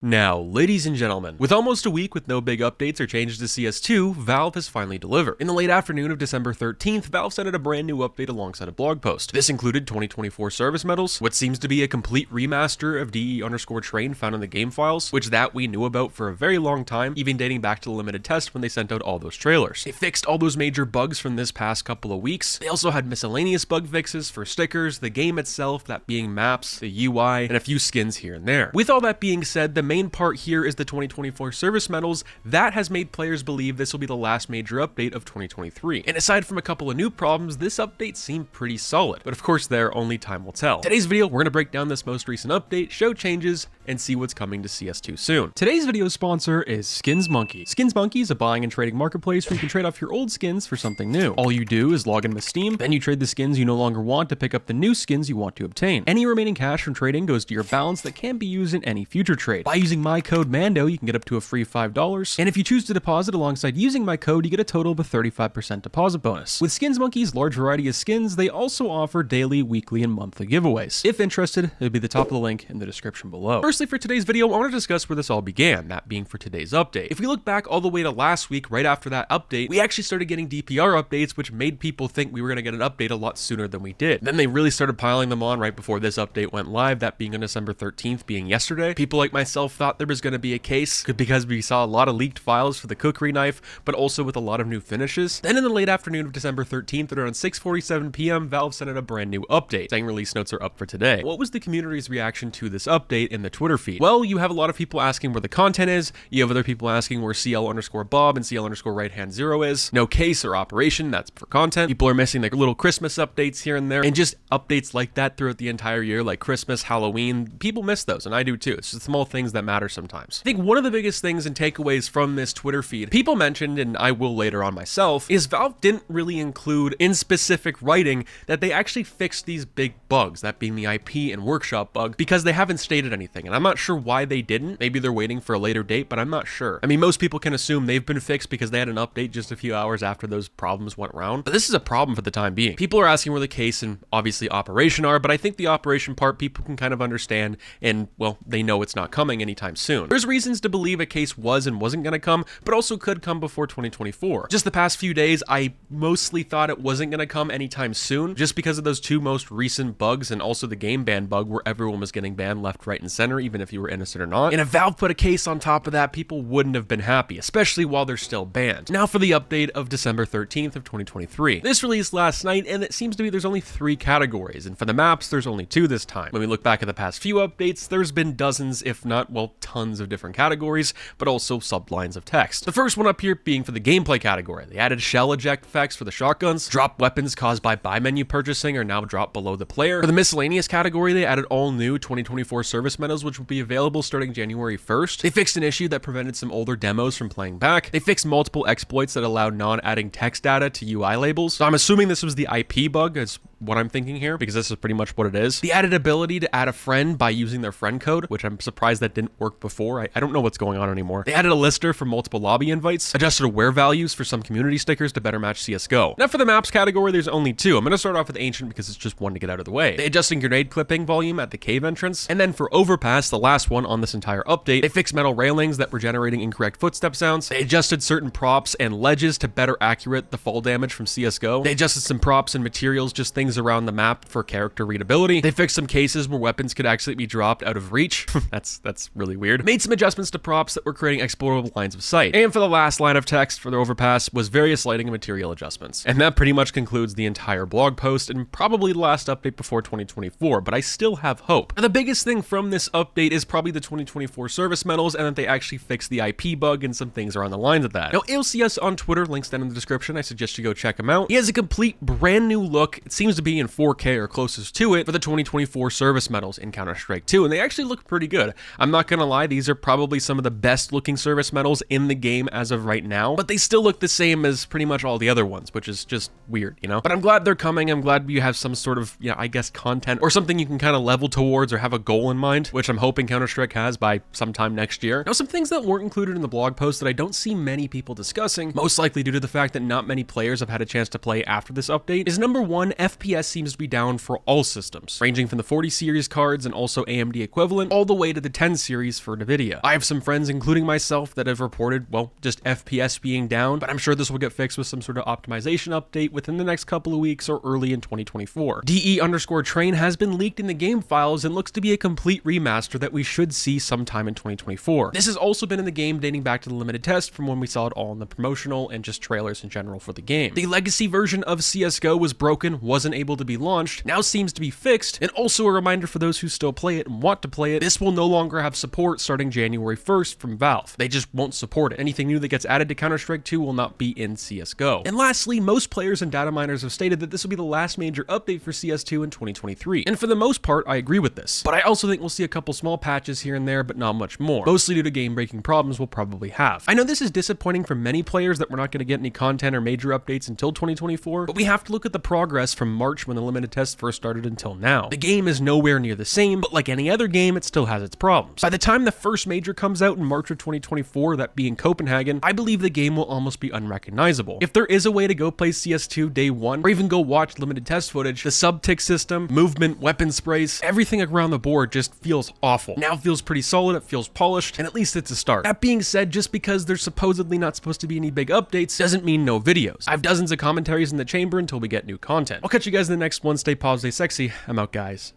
Now, ladies and gentlemen, with almost a week with no big updates or changes to CS2, Valve has finally delivered. In the late afternoon of December 13th, Valve sent out a brand new update alongside a blog post. This included 2024 service medals, what seems to be a complete remaster of DE_train found in the game files, which we knew about for a very long time, even dating back to the limited test when they sent out all those trailers. They fixed all those major bugs from this past couple of weeks. They also had miscellaneous bug fixes for stickers, the game itself, that being maps, the UI, and a few skins here and there. With all that being said, the main part here is the 2024 service medals. That has made players believe this will be the last major update of 2023. And aside from a couple of new problems, this update seemed pretty solid. But of course there, only time will tell. Today's video, we're going to break down this most recent update, show changes, and see what's coming to CS2 soon. Today's video sponsor is SkinsMonkey. SkinsMonkey is a buying and trading marketplace where you can trade off your old skins for something new. All you do is log in with Steam, then you trade the skins you no longer want to pick up the new skins you want to obtain. Any remaining cash from trading goes to your balance that can be used in any future trade. By using my code MANDO, you can get up to a free $5, and if you choose to deposit alongside using my code, you get a total of a 35% deposit bonus. With SkinsMonkey's large variety of skins, they also offer daily, weekly, and monthly giveaways. If interested, it'll be the top of the link in the description below. Firstly, for today's video, I want to discuss where this all began, that being for today's update. If we look back all the way to last week, right after that update, we actually started getting DPR updates, which made people think we were going to get an update a lot sooner than we did. Then they really started piling them on right before this update went live, that being on December 13th, being yesterday. People like myself thought there was going to be a case because we saw a lot of leaked files for the cookery knife, but also with a lot of new finishes. Then in the late afternoon of December 13th, at around 6:47 p.m., Valve sent out a brand new update, saying release notes are up for today. What was the community's reaction to this update in the Twitter feed? Well, you have a lot of people asking where the content is, you have other people asking where CL_Bob and CL_right_hand0 is. No case or operation, that's for content. People are missing like little Christmas updates here and there, and just updates like that throughout the entire year, like Christmas, Halloween. People miss those, and I do too. It's just small things that matter sometimes. I think one of the biggest things and takeaways from this Twitter feed, people mentioned, and I will later on myself, is Valve didn't really include in specific writing that they actually fixed these big bugs, that being the IP and workshop bug, because they haven't stated anything, and I'm not sure why they didn't. Maybe they're waiting for a later date, but I'm not sure. I mean, most people can assume they've been fixed because they had an update just a few hours after those problems went around, but this is a problem for the time being. People are asking where the case and obviously operation are, but I think the operation part people can kind of understand, and well, they know it's not coming anytime soon. There's reasons to believe a case was and wasn't going to come, but also could come before 2024. Just the past few days, I mostly thought it wasn't going to come anytime soon, just because of those two most recent bugs, and also the game ban bug where everyone was getting banned left, right, and center, even if you were innocent or not. And if Valve put a case on top of that, people wouldn't have been happy, especially while they're still banned. Now for the update of December 13th of 2023. This released last night, and it seems to be there's only 3 categories, and for the maps, there's only 2 this time. When we look back at the past few updates, there's been dozens, if not, well, tons of different categories, but also sublines of text. The first one up here being for the gameplay category. They added shell eject effects for the shotguns. Drop weapons caused by buy menu purchasing are now dropped below the player. For the miscellaneous category, they added all new 2024 service medals, which will be available starting January 1st. They fixed an issue that prevented some older demos from playing back. They fixed multiple exploits that allowed non-adding text data to UI labels. So I'm assuming this was the IP bug, is what I'm thinking here, because this is pretty much what it is. The added ability to add a friend by using their friend code, which I'm surprised that didn't work before. I don't know what's going on anymore. They added a lister for multiple lobby invites, adjusted aware values for some community stickers to better match CSGO. Now for the maps category, there's only 2. I'm going to start off with Ancient because it's just one to get out of the way. They adjusted grenade clipping volume at the cave entrance, and then for Overpass, the last one on this entire update, they fixed metal railings that were generating incorrect footstep sounds. They adjusted certain props and ledges to better accurate the fall damage from CSGO. They adjusted some props and materials, just things around the map for character readability. They fixed some cases where weapons could actually be dropped out of reach. That's really weird. Made some adjustments to props that were creating explorable lines of sight. And for the last line of text for the Overpass was various lighting and material adjustments. And that pretty much concludes the entire blog post and probably the last update before 2024, but I still have hope. Now, the biggest thing from this update is probably the 2024 service medals, and that they actually fixed the IP bug and some things around the lines of that. Now, ALCS on Twitter, links down in the description. I suggest you go check him out. He has a complete brand new look. It seems to be in 4K or closest to it for the 2024 service medals in Counter-Strike 2, and they actually look pretty good. I'm not gonna lie, these are probably some of the best looking service medals in the game as of right now, but they still look the same as pretty much all the other ones, which is just weird, you know? But I'm glad they're coming. I'm glad you have some sort of, I guess, content or something you can kind of level towards or have a goal in mind, which I'm hoping Counter-Strike has by sometime next year. Now, some things that weren't included in the blog post that I don't see many people discussing, most likely due to the fact that not many players have had a chance to play after this update, is number 1, FPS FPS seems to be down for all systems, ranging from the 40 series cards and also AMD equivalent, all the way to the 10 series for Nvidia. I have some friends, including myself, that have reported, well, just FPS being down, but I'm sure this will get fixed with some sort of optimization update within the next couple of weeks or early in 2024. DE_train has been leaked in the game files and looks to be a complete remaster that we should see sometime in 2024. This has also been in the game dating back to the limited test from when we saw it all in the promotional and just trailers in general for the game. The legacy version of CSGO was broken, wasn't able to be launched, now seems to be fixed, and also a reminder for those who still play it and want to play it, this will no longer have support starting January 1st from Valve. They just won't support it. Anything new that gets added to Counter-Strike 2 will not be in CSGO. And lastly, most players and data miners have stated that this will be the last major update for CS2 in 2023. And for the most part, I agree with this. But I also think we'll see a couple small patches here and there, but not much more. Mostly due to game-breaking problems we'll probably have. I know this is disappointing for many players that we're not going to get any content or major updates until 2024, but we have to look at the progress from March when the limited test first started until now. The game is nowhere near the same, but like any other game, it still has its problems. By the time the first major comes out in March of 2024, that being Copenhagen, I believe the game will almost be unrecognizable. If there is a way to go play CS2 day one, or even go watch limited test footage, the sub-tick system, movement, weapon sprays, everything around the board just feels awful. Now it feels pretty solid, it feels polished, and at least it's a start. That being said, just because there's supposedly not supposed to be any big updates doesn't mean no videos. I have dozens of commentaries in the chamber until we get new content. I'll catch you guys in the next one. Stay positive, stay sexy. I'm out, guys.